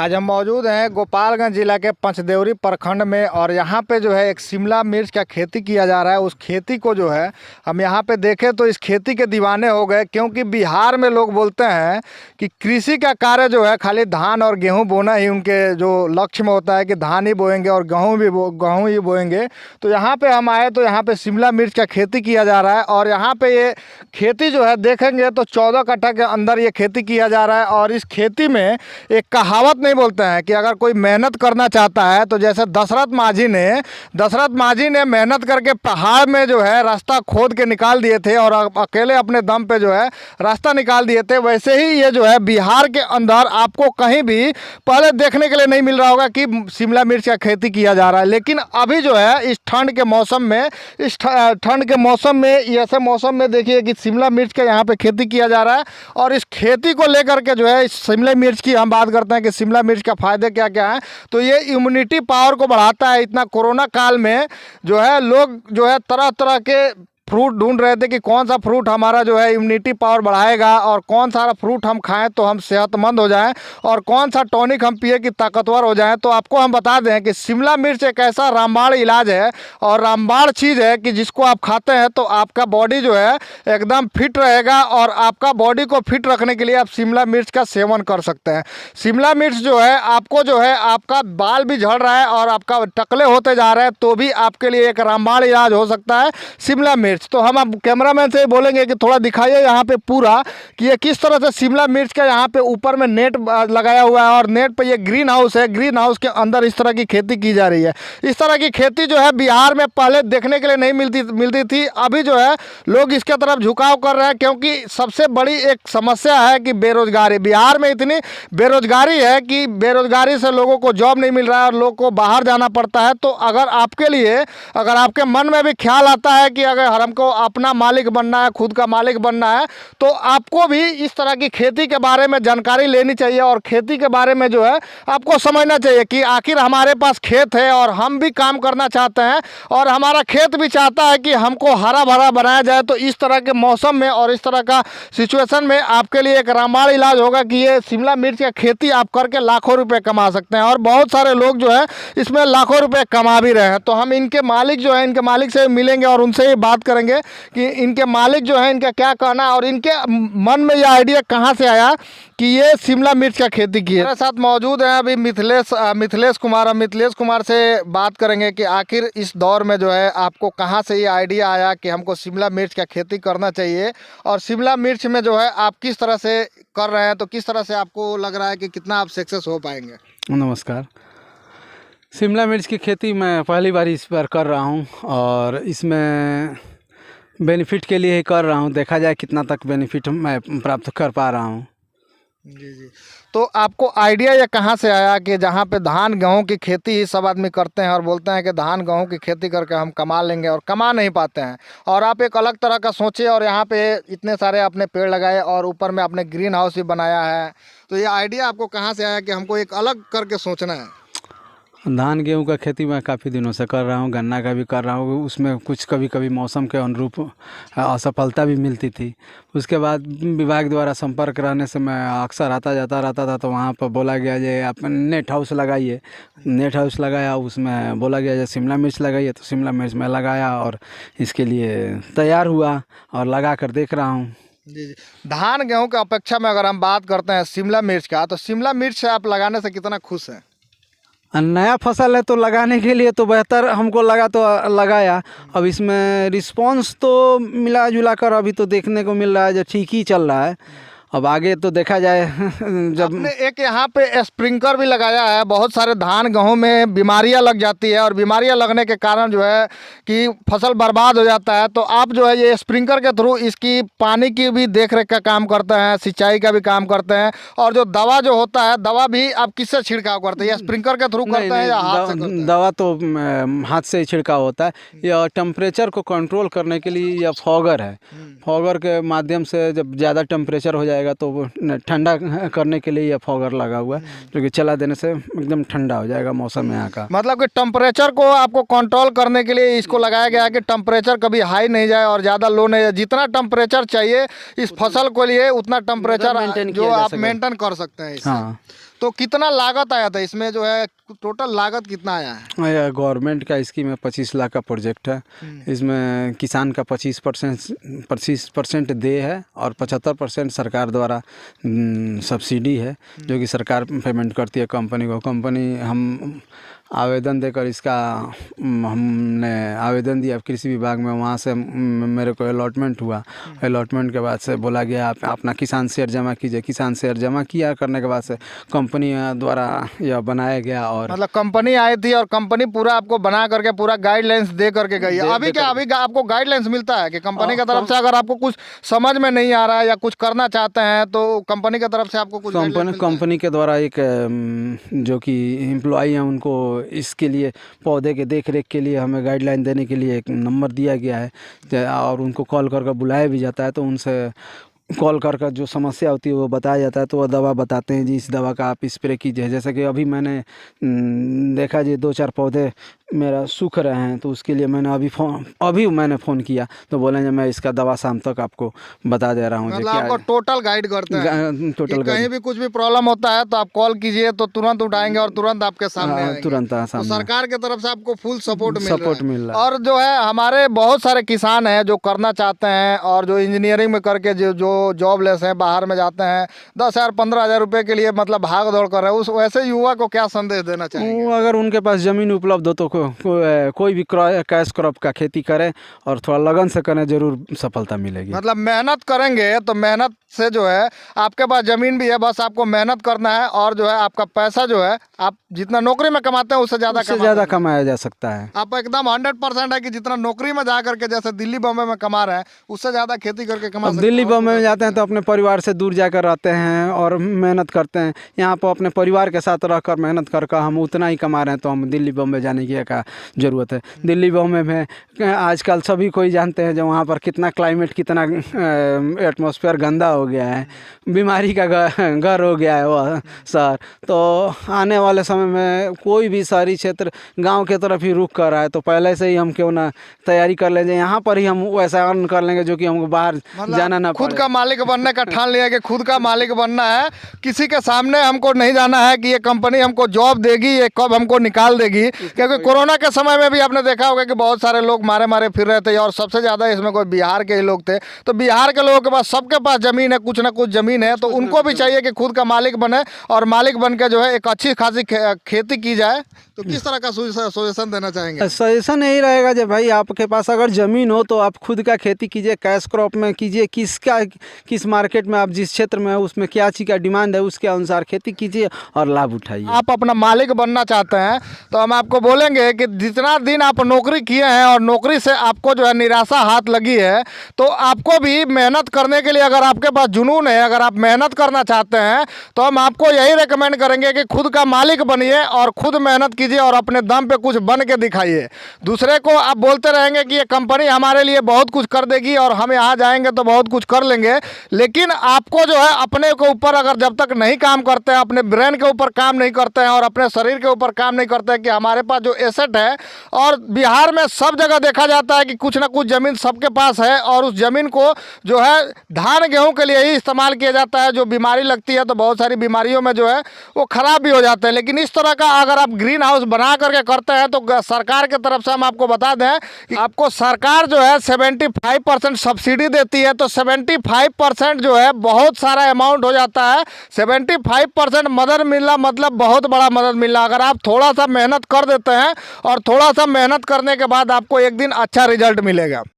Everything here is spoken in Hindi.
आज हम मौजूद हैं गोपालगंज जिला के पंचदेवरी प्रखंड में और यहाँ पे जो है एक शिमला मिर्च का खेती किया जा रहा है। उस खेती को जो है हम यहाँ पे देखें तो इस खेती के दीवाने हो गए, क्योंकि बिहार में लोग बोलते हैं कि कृषि का कार्य जो है खाली धान और गेहूँ बोना ही उनके जो लक्ष्य में होता है कि धान ही बोएंगे और गेहूँ ही बोएंगे। तो यहाँ पे हम आए तो यहाँ पे शिमला मिर्च का खेती किया जा रहा है और यहाँ पे ये खेती जो है देखेंगे तो 14 कट्ठा के अंदर ये खेती किया जा रहा है। और इस खेती में एक कहावत नहीं बोलते हैं कि अगर कोई मेहनत करना चाहता है तो जैसे दशरथ मांझी ने मेहनत करके पहाड़ में जो है रास्ता खोद के निकाल दिए थे और अकेले अपने दम पे जो है रास्ता निकाल दिए थे, वैसे ही ये जो है बिहार के अंदर आपको कहीं भी पहले देखने के लिए नहीं मिल रहा होगा कि शिमला मिर्च का खेती किया जा रहा है। लेकिन अभी जो है इस ठंड के मौसम में ऐसे मौसम में देखिए कि शिमला मिर्च का यहाँ पे खेती किया जा रहा है। और इस खेती को लेकर के जो है इस शिमला मिर्च की हम बात करते हैं कि शिमला मिर्च का फ़ायदे क्या क्या हैं। तो ये इम्यूनिटी पावर को बढ़ाता है। इतना कोरोना काल में जो है लोग जो है तरह तरह के फ्रूट ढूंढ रहे थे कि कौन सा फ्रूट हमारा जो है इम्यूनिटी पावर बढ़ाएगा और कौन सा फ्रूट हम खाएं तो हम सेहतमंद हो जाएं और कौन सा टॉनिक हम पिए कि ताकतवर हो जाएं। तो आपको हम बता दें कि शिमला मिर्च एक ऐसा रामबाण इलाज है और रामबाण चीज़ है कि जिसको आप खाते हैं तो आपका बॉडी जो है एकदम फिट रहेगा। और आपका बॉडी को फिट रखने के लिए आप शिमला मिर्च का सेवन कर सकते हैं। शिमला मिर्च जो है आपको जो है आपका बाल भी झड़ रहा है और आपका टकले होते जा रहे हैं तो भी आपके लिए एक रामबाण इलाज हो सकता है शिमला मिर्च। तो हम अब कैमरामैन से बोलेंगे कि थोड़ा दिखाइए यहाँ पे पूरा कि ये किस तरह से शिमला मिर्च का यहाँ पे ऊपर में नेट लगाया हुआ है और नेट पे ये ग्रीन हाउस है। ग्रीन हाउस के अंदर इस तरह की खेती की जा रही है। इस तरह की खेती जो है बिहार में पहले देखने के लिए नहीं मिलती थी। अभी जो है लोग इसके तरफ झुकाव कर रहे हैं, क्योंकि सबसे बड़ी एक समस्या है कि बेरोजगारी। बिहार में इतनी बेरोजगारी है कि बेरोजगारी से लोगों को जॉब नहीं मिल रहा है और लोगों को बाहर जाना पड़ता है। तो अगर आपके मन में भी ख्याल आता है कि अगर हमको अपना मालिक बनना है, खुद का मालिक बनना है, तो आपको भी इस तरह की खेती के बारे में जानकारी लेनी चाहिए और खेती के बारे में जो है आपको समझना चाहिए कि आखिर हमारे पास खेत है और हम भी काम करना चाहते हैं और हमारा खेत भी चाहता है कि हमको हरा भरा बनाया जाए। तो इस तरह के मौसम में और इस तरह का सिचुएशन में आपके लिए एक रामबाण इलाज होगा कि ये शिमला मिर्च की खेती आप करके लाखों रुपये कमा सकते हैं। और बहुत सारे लोग जो है इसमें लाखों रुपये कमा भी रहे हैं। तो हम इनके मालिक जो है इनके मालिक से मिलेंगे और उनसे ही बात करेंगे कि इनके मालिक जो है इनका क्या कहना है और इनके मन में यह आइडिया कहाँ से आया कि ये शिमला मिर्च का खेती की है। मेरे साथ मौजूद हैं अभी मिथिलेश कुमार। हम मिथिलेश कुमार से बात करेंगे कि आखिर इस दौर में जो है आपको कहाँ से ये आइडिया आया कि हमको शिमला मिर्च का खेती करना चाहिए और शिमला मिर्च में जो है आप किस तरह से कर रहे हैं, तो किस तरह से आपको लग रहा है कि कितना आप सक्सेस हो पाएंगे। नमस्कार। शिमला मिर्च की खेती मैं पहली बार इस बार कर रहा हूँ और इसमें बेनिफिट के लिए ही कर रहा हूँ। देखा जाए कितना तक बेनिफिट मैं प्राप्त कर पा रहा हूँ। जी। तो आपको आइडिया ये कहाँ से आया कि जहाँ पे धान गेहूँ की खेती ही सब आदमी करते हैं और बोलते हैं कि धान गेहूँ की खेती करके हम कमा लेंगे और कमा नहीं पाते हैं, और आप एक अलग तरह का सोचे और यहाँ पे इतने सारे आपने पेड़ लगाए और ऊपर में आपने ग्रीन हाउस भी बनाया है, तो ये आइडिया आपको कहाँ से आया कि हमको एक अलग करके सोचना है। धान गेहूं का खेती मैं काफ़ी दिनों से कर रहा हूं, गन्ना का भी कर रहा हूं। उसमें कुछ कभी कभी मौसम के अनुरूप असफलता भी मिलती थी। उसके बाद विभाग द्वारा संपर्क रहने से मैं अक्सर आता जाता रहता था। तो वहाँ पर बोला गया जे आप नेट हाउस लगाइए। नेट हाउस लगाया, उसमें बोला गया जे शिमला मिर्च लगाइए। तो शिमला मिर्च मैं लगाया और इसके लिए तैयार हुआ और लगा कर देख रहा हूँ। जी। धान गेहूँ की अपेक्षा में अगर हम बात करते हैं शिमला मिर्च का, तो शिमला मिर्च से आप लगाने से कितना खुश हैं। नया फसल है तो लगाने के लिए तो बेहतर हमको लगा तो लगाया। अब इसमें रिस्पांस तो मिला जुला कर अभी तो देखने को मिल रहा है जो ठीक ही चल रहा है। अब आगे तो देखा जाए। जब आपने एक यहाँ पे स्प्रिंकलर भी लगाया है, बहुत सारे धान गेहूँ में बीमारियाँ लग जाती है और बीमारियाँ लगने के कारण जो है कि फसल बर्बाद हो जाता है। तो आप जो है ये स्प्रिंकलर के थ्रू इसकी पानी की भी देख रेख का काम करते हैं, सिंचाई का भी काम करते हैं, और जो दवा जो होता है दवा भी आप किससे छिड़काव करते हैं, या स्प्रिंकलर के थ्रू करते हैं या हाथ से करते हैं। दवा तो हाथ से ही छिड़काव होता है। या टेम्परेचर को कंट्रोल करने के लिए यह फॉगर है। फॉगर के माध्यम से जब ज़्यादा टेम्परेचर हो जाए तो वो ठंडा करने के लिए ये फॉगर लगा हुआ है, जो कि चला देने से एकदम ठंडा हो जाएगा मौसम यहाँ का। मतलब कि टेम्परेचर को आपको कंट्रोल करने के लिए इसको लगाया गया है कि टेम्परेचर कभी हाई नहीं जाए और ज़्यादा लो नहीं जाए। जितना टेम्परेचर चाहिए इस फसल को लिए उतना टेम्परेचर जो आप मेंटेन कर सकते हैं इससे। हाँ। तो कितना लागत आया था इसमें जो है, टोटल लागत कितना आया है? यह गवर्नमेंट का स्कीम है, 25 लाख का प्रोजेक्ट है। इसमें किसान का 25% दे है और 75% सरकार द्वारा सब्सिडी है, जो कि सरकार पेमेंट करती है कंपनी को। कंपनी हम आवेदन देकर इसका हमने आवेदन दिया कृषि विभाग में, वहाँ से मेरे को अलॉटमेंट हुआ। अलॉटमेंट के बाद से बोला गया आप अपना किसान शेयर जमा कीजिए। किसान शेयर जमा किया करने के बाद से कंपनी द्वारा यह बनाया गया। और मतलब कंपनी आई थी और कंपनी पूरा आपको बना करके पूरा गाइडलाइंस दे करके गई है। अभी क्या अभी आपको गाइडलाइंस मिलता है कि कंपनी की तरफ से अगर आपको कुछ समझ में नहीं आ रहा है या कुछ करना चाहते हैं तो कंपनी की तरफ से आपको कुछ कंपनी के द्वारा एक जो कि एम्प्लॉई हैं उनको इसके लिए पौधे के देख रेख के लिए हमें गाइडलाइन देने के लिए एक नंबर दिया गया है और उनको कॉल करके बुलाया भी जाता है। तो उनसे कॉल कर जो समस्या होती है वो बताया जाता है, तो वो दवा बताते हैं जी इस दवा का आप स्प्रे कीजिए। जैसे कि अभी मैंने देखा जी 2-4 पौधे मेरा सूख रहे हैं, तो उसके लिए मैंने अभी मैंने फ़ोन किया तो बोले मैं इसका दवा शाम तक आपको बता दे रहा हूँ। मतलब आपको टोटल गाइड करते हैं, टोटल कहीं भी कुछ भी प्रॉब्लम होता है तो आप कॉल कीजिए तो तुरंत उठाएंगे और तुरंत आपके सामने आएंगे। तुरंत तो सरकार की तरफ से आपको फुल सपोर्ट मिल रहा है। और जो है हमारे बहुत सारे किसान हैं जो करना चाहते हैं और जो इंजीनियरिंग में करके जो जॉबलेस हैं, बाहर में जाते हैं, 10,000 15,000 रुपये के लिए मतलब भाग दौड़ कर रहे हैं, उस वैसे युवा को क्या संदेश देना चाहिए? अगर उनके पास ज़मीन उपलब्ध हो तो कोई भी कैश क्रॉप का खेती करें और थोड़ा लगन से करें, जरूर सफलता मिलेगी। मतलब मेहनत करेंगे तो मेहनत से जो है आपके पास ज़मीन भी है, बस आपको मेहनत करना है और जो है आपका पैसा जो है आप जितना नौकरी में कमाते हैं उससे ज़्यादा कमाया जा सकता है। आप एकदम 100% है कि जितना नौकरी में जा करके जैसे दिल्ली बम्बई में कमा रहे हैं उससे ज़्यादा खेती करके कमा सकते हैं। दिल्ली बम्बई में जाते हैं तो अपने परिवार से दूर जाकर रहते हैं और मेहनत करते हैं। यहाँ पर अपने परिवार के साथ रहकर मेहनत कर हम उतना ही कमा रहे हैं, तो हम दिल्ली बम्बई जाने की क्या ज़रूरत है? दिल्ली बम्बई में आजकल सभी कोई जानते हैं जो वहाँ पर कितना क्लाइमेट, कितना एटमॉस्फेयर गंदा हो गया है, बीमारी का घर हो गया है वह शहर। तो आने वाले समय में कोई भी शहरी क्षेत्र गांव के तरफ ही रुख कर रहा है, तो पहले से ही हम क्यों ना तैयारी कर लेंगे, यहाँ पर ही हम वैसा अर्न कर लेंगे जो कि हमको बाहर जाना ना पड़े। खुद का मालिक बनने का ठान लिया कि खुद का मालिक बनना है, किसी के सामने हमको नहीं जाना है कि ये कंपनी हमको जॉब देगी, ये कब हमको निकाल देगी। क्योंकि कोरोना के समय में भी आपने देखा होगा कि बहुत सारे लोग मारे फिर रहे थे और सबसे ज़्यादा इसमें कोई बिहार के ही लोग थे। तो बिहार के लोगों के पास सबके पास ज़मीन है, कुछ ना कुछ ज़मीन है, तो उनको भी चाहिए कि खुद का मालिक बने और मालिक बन के जो है एक अच्छी खासी खेती की जाए। तो किस तरह का सजेशन देना चाहेंगे? सजेशन यही रहेगा जब भाई आपके पास अगर ज़मीन हो तो आप खुद का खेती कीजिए, कैश क्रॉप में कीजिए। किस मार्केट में आप जिस क्षेत्र में है उसमें क्या चीज़ का डिमांड है उसके अनुसार खेती कीजिए और लाभ उठाइए। आप अपना मालिक बनना चाहते हैं तो हम आपको बोलेंगे कि जितना दिन आप नौकरी किए हैं और नौकरी से आपको जो है निराशा हाथ लगी है, तो आपको भी मेहनत करने के लिए अगर आपके पास जुनून है, अगर आप मेहनत करना चाहते हैं तो हम आपको यही रेकमेंड करेंगे कि खुद का मालिक बनिए और खुद मेहनत कीजिए और अपने दम पे कुछ बन के दिखाइए। दूसरे को आप बोलते रहेंगे कि ये कंपनी हमारे लिए बहुत कुछ कर देगी और हम यहाँ जाएंगे तो बहुत कुछ कर लेंगे, लेकिन आपको जो है अपने के ऊपर अगर जब तक नहीं काम करते हैं, अपने ब्रेन के ऊपर काम नहीं करते हैं और अपने शरीर के ऊपर काम नहीं करते हैं कि हमारे पास जो एसेट है, और बिहार में सब जगह देखा जाता है कि कुछ ना कुछ ज़मीन सबके पास है और उस ज़मीन को जो है धान गेहूं के लिए ही इस्तेमाल किया जाता है। जो बीमारी लगती है तो बहुत सारी बीमारियों में जो है वो ख़राब भी हो जाते हैं। लेकिन इस तरह का अगर आप ग्रीन हाउस बना करके करते हैं तो सरकार की तरफ से हम आपको बता दें कि आपको सरकार जो है 75% सब्सिडी देती है। तो 75% जो है बहुत सारा अमाउंट हो जाता है। 75% मदद मिलना मतलब बहुत बड़ा मदद मिलना। अगर आप थोड़ा सा मेहनत कर देते हैं और थोड़ा सा मेहनत करने के बाद आपको एक दिन अच्छा रिजल्ट मिलेगा।